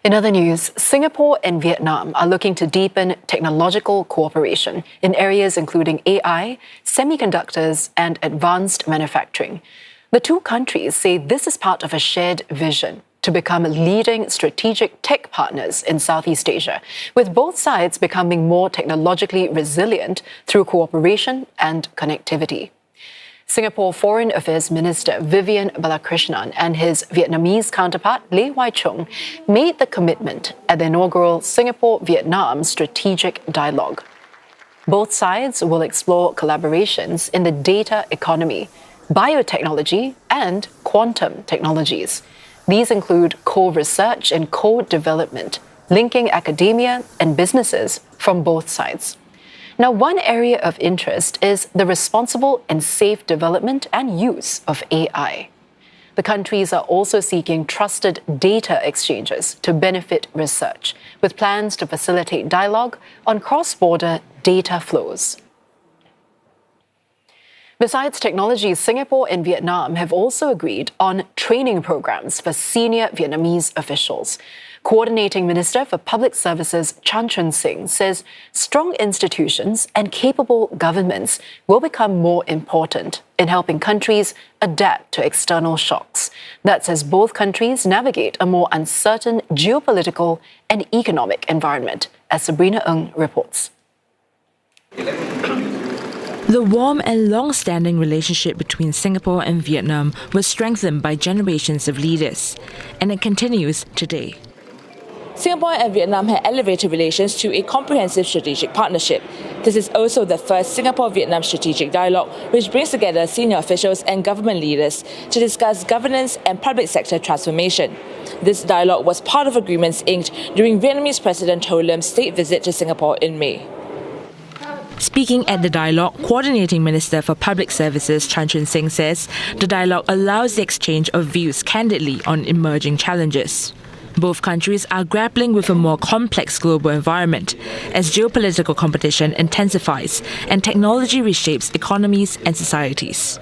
In other news, Singapore and Vietnam are looking to deepen technological cooperation in areas including AI, semi-conductors, and advanced manufacturing. The two countries say this is part of a shared vision to become leading strategic tech partners in Southeast Asia, with both sides becoming more technologically resilient through cooperation and connectivity. Singapore Foreign Affairs Minister Vivian Balakrishnan and his Vietnamese counterpart Lê Hoài Trung made the commitment at the inaugural Singapore-Vietnam Strategic Dialogue. Both sides will explore collaborations in the data economy, biotechnology, and quantum technologies. These include co-research and co-development, linking academia and businesses from both sides. Now, one area of interest is the responsible and safe development and use of AI. The countries are also seeking trusted data exchanges to benefit research, with plans to facilitate dialogue on cross-border data flows. Besides technology, Singapore and Vietnam have also agreed on training programs for senior Vietnamese officials. Coordinating Minister for Public Services Chan Chun Sing says strong institutions and capable governments will become more important in helping countries adapt to external shocks. That's as both countries navigate a more uncertain geopolitical and economic environment, as Sabrina Ng reports. The warm and long-standing relationship between Singapore and Vietnam was strengthened by generations of leaders, and it continues today. Singapore and Vietnam have elevated relations to a comprehensive strategic partnership. This is also the first Singapore-Vietnam strategic dialogue, which brings together senior officials and government leaders to discuss governance and public sector transformation. This dialogue was part of agreements inked during Vietnamese President Ho Lim's state visit to Singapore in May. Speaking at the dialogue, Coordinating Minister for Public Services Chan Chun Sing says the dialogue allows the exchange of views candidly on emerging challenges. Both countries are grappling with a more complex global environment as geopolitical competition intensifies and technology reshapes economies and societies.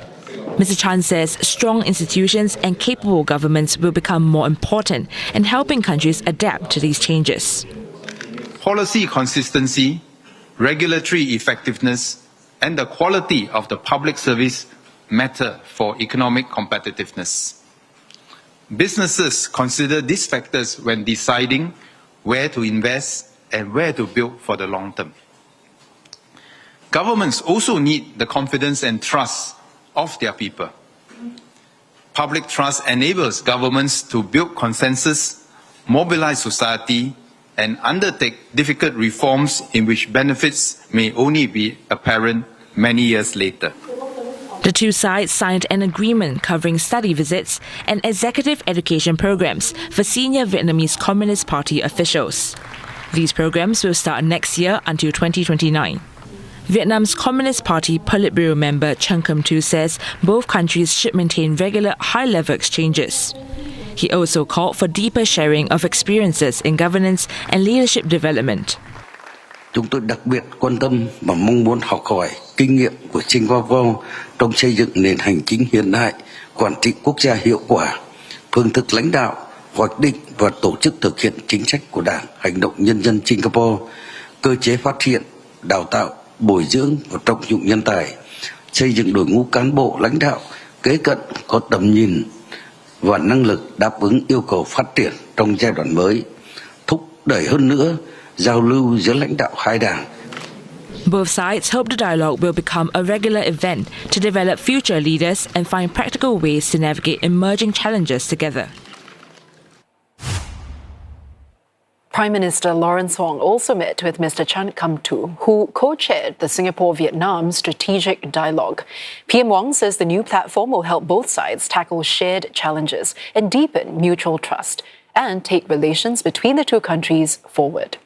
Mr. Chan says strong institutions and capable governments will become more important in helping countries adapt to these changes. Policy consistency, regulatory effectiveness, and the quality of the public service matter for economic competitiveness. Businesses consider these factors when deciding where to invest and where to build for the long term. Governments also need the confidence and trust of their people. Public trust enables governments to build consensus, mobilize society, and undertake difficult reforms in which benefits may only be apparent many years later. The two sides signed an agreement covering study visits and executive education programs for senior Vietnamese Communist Party officials. These programs will start next year until 2029. Vietnam's Communist Party Politburo member Chen Kum Tu says both countries should maintain regular high-level exchanges. He also called for deeper sharing of experiences in governance and leadership development. Chúng tôi đặc biệt quan tâm và mong muốn học hỏi kinh nghiệm của Singapore trong xây dựng nền hành chính hiện đại, quản trị quốc gia hiệu quả, phương thức lãnh đạo, hoạch định và tổ chức thực hiện chính sách của Đảng, hành động nhân dân Singapore, cơ chế phát hiện, đào tạo, bồi dưỡng và trọng dụng nhân tài, xây dựng đội ngũ cán bộ lãnh đạo kế cận có tầm nhìn và năng lực đáp ứng yêu cầu phát triển trong giai đoạn mới, thúc đẩy hơn nữa giao lưu giữa lãnh đạo hai đảng. Both sides hope the dialogue will become a regular event to develop future leaders and find practical ways to navigate emerging challenges together. Prime Minister Lawrence Wong also met with Mr. Chan Kum Tu, who co-chaired the Singapore-Vietnam Strategic Dialogue. PM Wong says the new platform will help both sides tackle shared challenges and deepen mutual trust and take relations between the two countries forward.